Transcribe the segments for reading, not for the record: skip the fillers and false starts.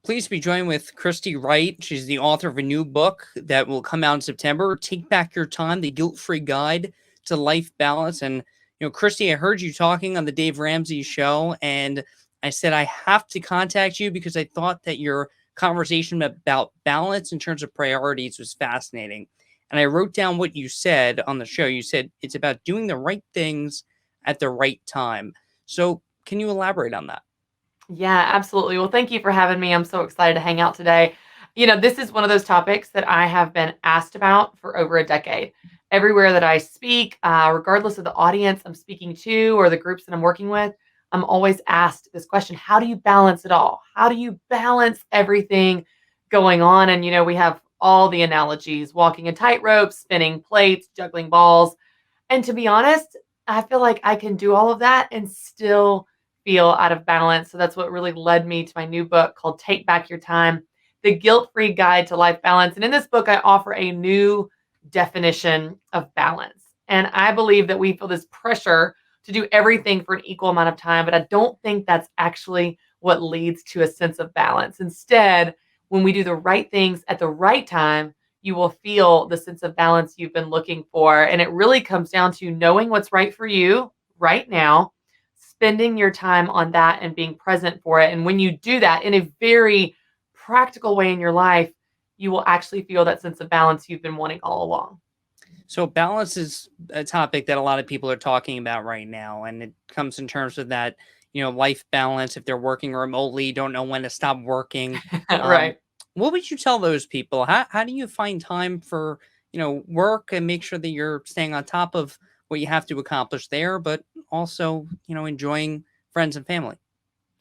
Pleased to be joined with Christy Wright. She's the author of a new book that will come out in September. Take Back Your Time, the guilt-free guide to life balance. And, Christy, I heard you talking on the Dave Ramsey show, and I said I have to contact you because I thought that your conversation about balance in terms of priorities was fascinating. And I wrote down what you said on the show. You said it's about doing the right things at the right time. So can you elaborate on that? Yeah, absolutely. Well, thank you for having me. I'm so excited to hang out today. This is one of those topics that I have been asked about for over a decade. Everywhere that I speak, regardless of the audience I'm speaking to or the groups that I'm working with, I'm always asked this question: how do you balance it all? How do you balance everything going on? And, we have all the analogies: walking a tightrope, spinning plates, juggling balls. And to be honest, I feel like I can do all of that and still feel out of balance. So that's what really led me to my new book called Take Back Your Time, the guilt-free guide to life balance. And in this book, I offer a new definition of balance. And I believe that we feel this pressure to do everything for an equal amount of time, but I don't think that's actually what leads to a sense of balance. Instead, when we do the right things at the right time, you will feel the sense of balance you've been looking for. And it really comes down to knowing what's right for you right now, spending your time on that and being present for it. And when you do that in a very practical way in your life, you will actually feel that sense of balance you've been wanting all along. So balance is a topic that a lot of people are talking about right now, and it comes in terms of that, life balance. If they're working remotely, don't know when to stop working. Um, Right. what would you tell those people? How do you find time for work and make sure that you're staying on top of what you have to accomplish there, but also enjoying friends and family?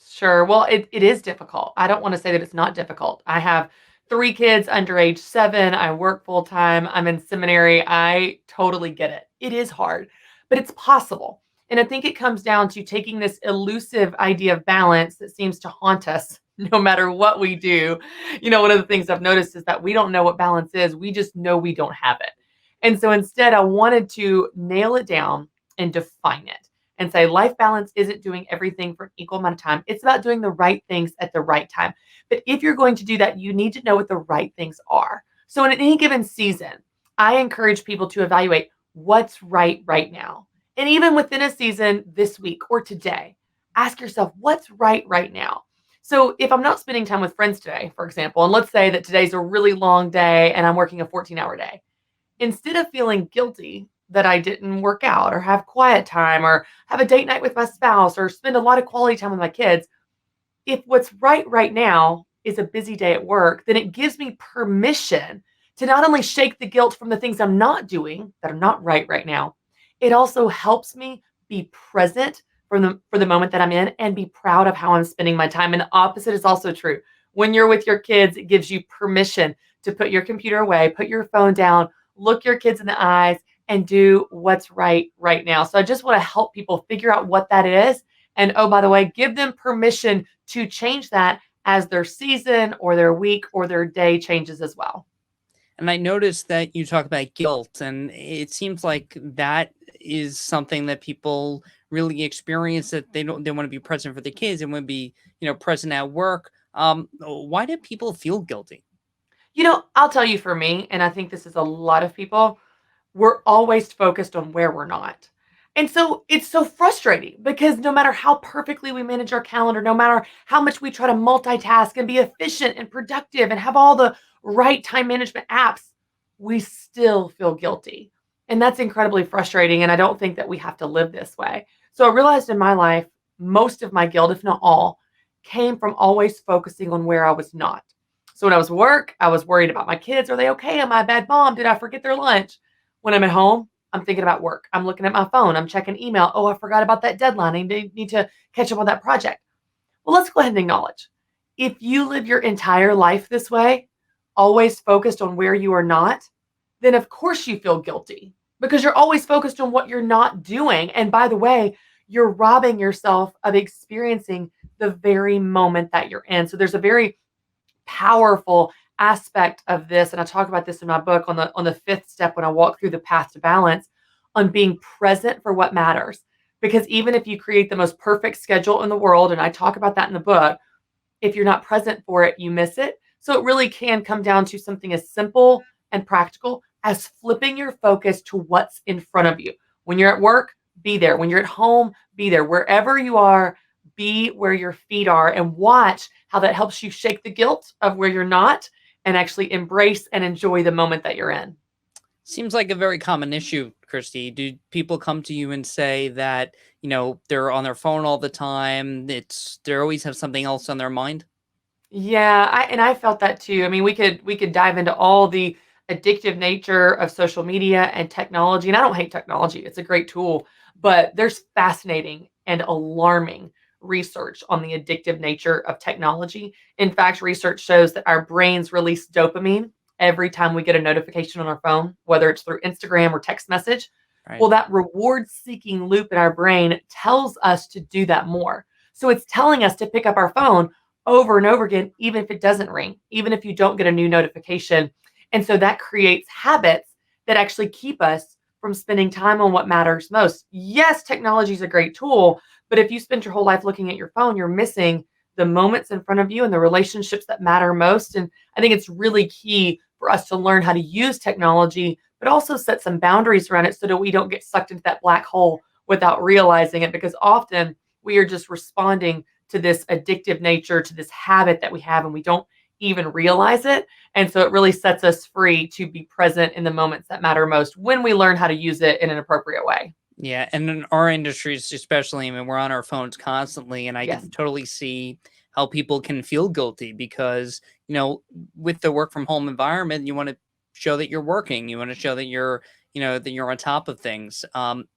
Sure. Well, it is difficult. I don't want to say that it's not difficult. I have three kids under age 7. I work full time. I'm in seminary. I totally get it. It is hard, but it's possible. And I think it comes down to taking this elusive idea of balance that seems to haunt us no matter what we do. One of the things I've noticed is that we don't know what balance is. We just know we don't have it. And so instead, I wanted to nail it down and define it and say life balance isn't doing everything for an equal amount of time. It's about doing the right things at the right time. But if you're going to do that, you need to know what the right things are. So in any given season, I encourage people to evaluate what's right now. And even within a season this week or today, ask yourself what's right now. So if I'm not spending time with friends today, for example, and let's say that today's a really long day and I'm working a 14-hour day, instead of feeling guilty that I didn't work out or have quiet time or have a date night with my spouse or spend a lot of quality time with my kids, if what's right now is a busy day at work, then it gives me permission to not only shake the guilt from the things I'm not doing that are not right now, it also helps me be present for the moment that I'm in and be proud of how I'm spending my time. And the opposite is also true. When you're with your kids, it gives you permission to put your computer away, put your phone down, look your kids in the eyes, and do what's right now. So I just want to help people figure out what that is. And oh, by the way, give them permission to change that as their season or their week or their day changes as well. And I noticed that you talk about guilt, and it seems like that is something that people really experience, that they want to be present for the kids and want to be, present at work. Why do people feel guilty? I'll tell you, for me, and I think this is a lot of people, we're always focused on where we're not. And so it's so frustrating because no matter how perfectly we manage our calendar, no matter how much we try to multitask and be efficient and productive and have all the right time management apps, we still feel guilty. And that's incredibly frustrating. And I don't think that we have to live this way. So I realized in my life, most of my guilt, if not all, came from always focusing on where I was not. So when I was at work, I was worried about my kids. Are they okay? Am I a bad mom? Did I forget their lunch? When I'm at home, I'm thinking about work. I'm looking at my phone. I'm checking email. Oh, I forgot about that deadline. I need to catch up on that project. Well, let's go ahead and acknowledge. If you live your entire life this way, always focused on where you are not, then of course you feel guilty because you're always focused on what you're not doing. And by the way, you're robbing yourself of experiencing the very moment that you're in. So there's a very powerful aspect of this, and I talk about this in my book on the fifth step when I walk through the path to balance, on being present for what matters. Because even if you create the most perfect schedule in the world, and I talk about that in the book, if you're not present for it, you miss it. So it really can come down to something as simple and practical as flipping your focus to what's in front of you. When you're at work, be there. When you're at home, be there. Wherever you are, be where your feet are, and watch how that helps you shake the guilt of where you're not and actually embrace and enjoy the moment that you're in. Seems like a very common issue, Christy. Do people come to you and say that, they're on their phone all the time? They always have something else on their mind? Yeah, I felt that too. I mean, we could dive into all the addictive nature of social media and technology. And I don't hate technology. It's a great tool, but there's fascinating and alarming research on the addictive nature of technology. In fact, research shows that our brains release dopamine every time we get a notification on our phone, whether it's through Instagram or text message. Right. Well, that reward seeking loop in our brain tells us to do that more. So it's telling us to pick up our phone over and over again, even if it doesn't ring, even if you don't get a new notification. And so that creates habits that actually keep us from spending time on what matters most. Yes, technology is a great tool, but if you spend your whole life looking at your phone, you're missing the moments in front of you and the relationships that matter most. And I think it's really key for us to learn how to use technology, but also set some boundaries around it so that we don't get sucked into that black hole without realizing it, because often we are just responding to this addictive nature, to this habit that we have, and we don't even realize it. And so it really sets us free to be present in the moments that matter most when we learn how to use it in an appropriate way. Yeah, and in our industries especially, I mean, we're on our phones constantly, and I Yes. can totally see how people can feel guilty because, with the work from home environment, you want to show that you're working. You want to show that you're on top of things.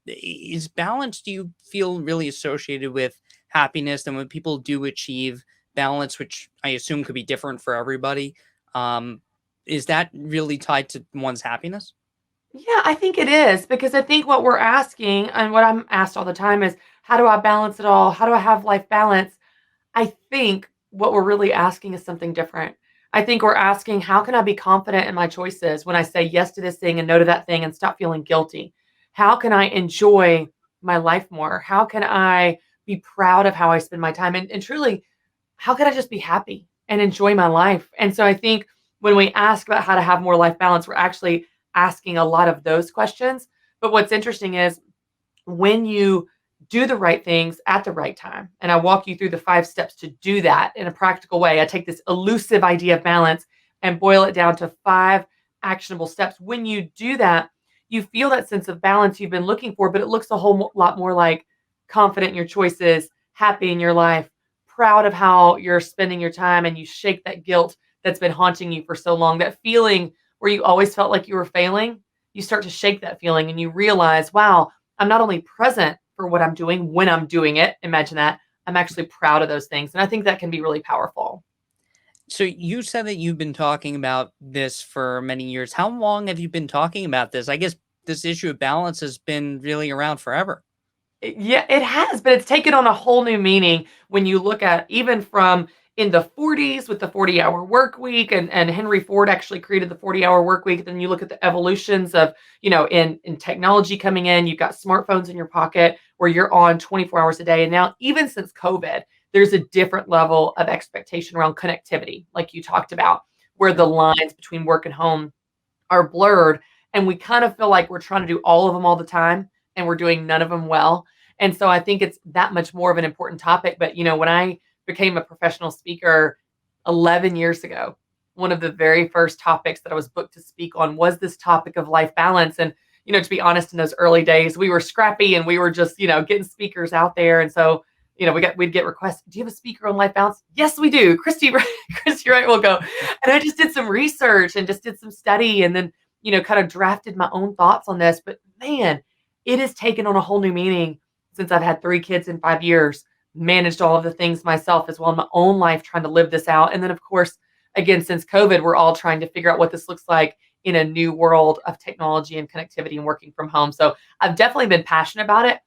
Is balance, do you feel, really associated with happiness? And when people do achieve balance, which I assume could be different for everybody, um, is that really tied to one's happiness? Yeah, I think it is, because I think what we're asking and what I'm asked all the time is, how do I balance it all? How do I have life balance? I think what we're really asking is something different. I think we're asking, how can I be confident in my choices when I say yes to this thing and no to that thing and stop feeling guilty? How can I enjoy my life more? How can I be proud of how I spend my time? And truly, how can I just be happy and enjoy my life? And so I think when we ask about how to have more life balance, we're actually asking a lot of those questions. But what's interesting is when you do the right things at the right time, and I walk you through the 5 steps to do that in a practical way. I take this elusive idea of balance and boil it down to 5 actionable steps. When you do that, you feel that sense of balance you've been looking for, but it looks a whole lot more like confident in your choices, happy in your life, proud of how you're spending your time, and you shake that guilt that's been haunting you for so long. That feeling where you always felt like you were failing, you start to shake that feeling and you realize, wow, I'm not only present for what I'm doing when I'm doing it, imagine that, I'm actually proud of those things. And I think that can be really powerful. So you said that you've been talking about this for many years. How long have you been talking about this? I guess this issue of balance has been really around forever. Yeah, it has, but it's taken on a whole new meaning when you look at even from in the 40s with the 40-hour work week, and Henry Ford actually created the 40-hour work week. Then you look at the evolutions of, in technology coming in, you've got smartphones in your pocket where you're on 24 hours a day. And now, even since COVID, there's a different level of expectation around connectivity, like you talked about, where the lines between work and home are blurred. And we kind of feel like we're trying to do all of them all the time and we're doing none of them well. And so I think it's that much more of an important topic. But, when I became a professional speaker 11 years ago, one of the very first topics that I was booked to speak on was this topic of life balance. And, to be honest, in those early days, we were scrappy and we were just, getting speakers out there. And so, we'd get requests. Do you have a speaker on life balance? Yes, we do. Christy, Christy Wright will go. And I just did some research and just did some study, and then, kind of drafted my own thoughts on this. But man, it has taken on a whole new meaning since I've had 3 kids in 5 years, managed all of the things myself as well in my own life, trying to live this out. And then, of course, again, since COVID, we're all trying to figure out what this looks like in a new world of technology and connectivity and working from home. So I've definitely been passionate about it.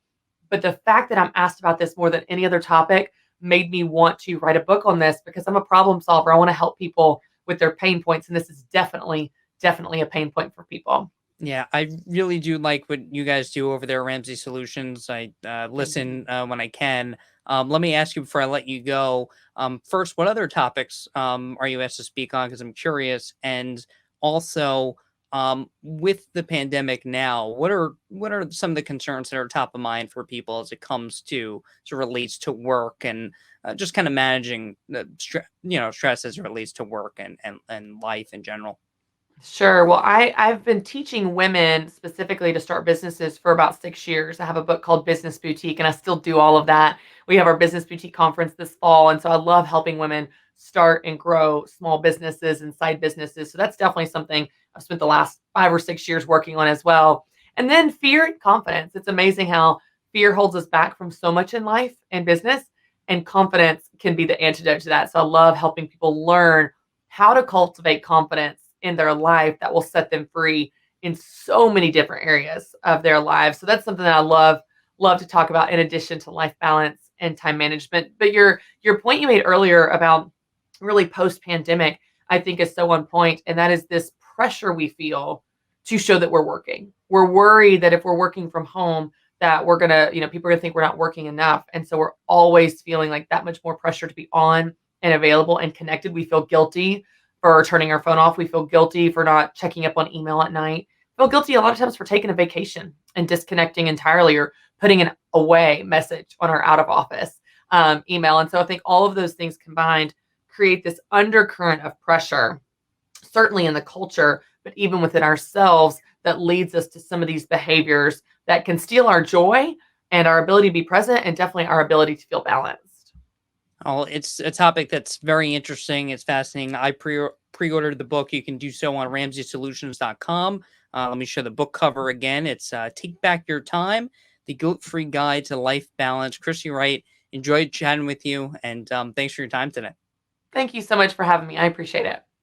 But the fact that I'm asked about this more than any other topic made me want to write a book on this, because I'm a problem solver. I want to help people with their pain points. And this is definitely, definitely a pain point for people. Yeah, I really do like what you guys do over there, Ramsey Solutions. I Thank you. listen when I can. Let me ask you before I let you go. First, what other topics are you asked to speak on? Because I'm curious. And also, with the pandemic now, what are some of the concerns that are top of mind for people as it comes to as it relates to work and just kind of managing the stress as it relates to work and life in general? Sure. Well, I've been teaching women specifically to start businesses for about 6 years. I have a book called Business Boutique, and I still do all of that. We have our Business Boutique conference this fall, and so I love helping women start and grow small businesses and side businesses. So that's definitely something I've spent the last 5 or 6 years working on as well. And then fear and confidence. It's amazing how fear holds us back from so much in life and business, and confidence can be the antidote to that. So I love helping people learn how to cultivate confidence in their life that will set them free in so many different areas of their lives. So that's something that I love to talk about in addition to life balance and time management. But your point you made earlier about really post pandemic, I think is so on point, and that is this pressure we feel to show that we're working. We're worried that if we're working from home that we're going to, people are going to think we're not working enough. And so we're always feeling like that much more pressure to be on and available and connected. We feel guilty for turning our phone off. We feel guilty for not checking up on email at night. We feel guilty a lot of times for taking a vacation and disconnecting entirely, or putting an away message on our out of office email. And so I think all of those things combined create this undercurrent of pressure, certainly in the culture, but even within ourselves, that leads us to some of these behaviors that can steal our joy and our ability to be present, and definitely our ability to feel balanced. Oh, it's a topic that's very interesting. It's fascinating. I pre-ordered the book. You can do so on ramseysolutions.com. Let me show the book cover again. It's Take Back Your Time, The Guilt-Free Guide to Life Balance. Christy Wright, enjoyed chatting with you, and thanks for your time today. Thank you so much for having me. I appreciate it.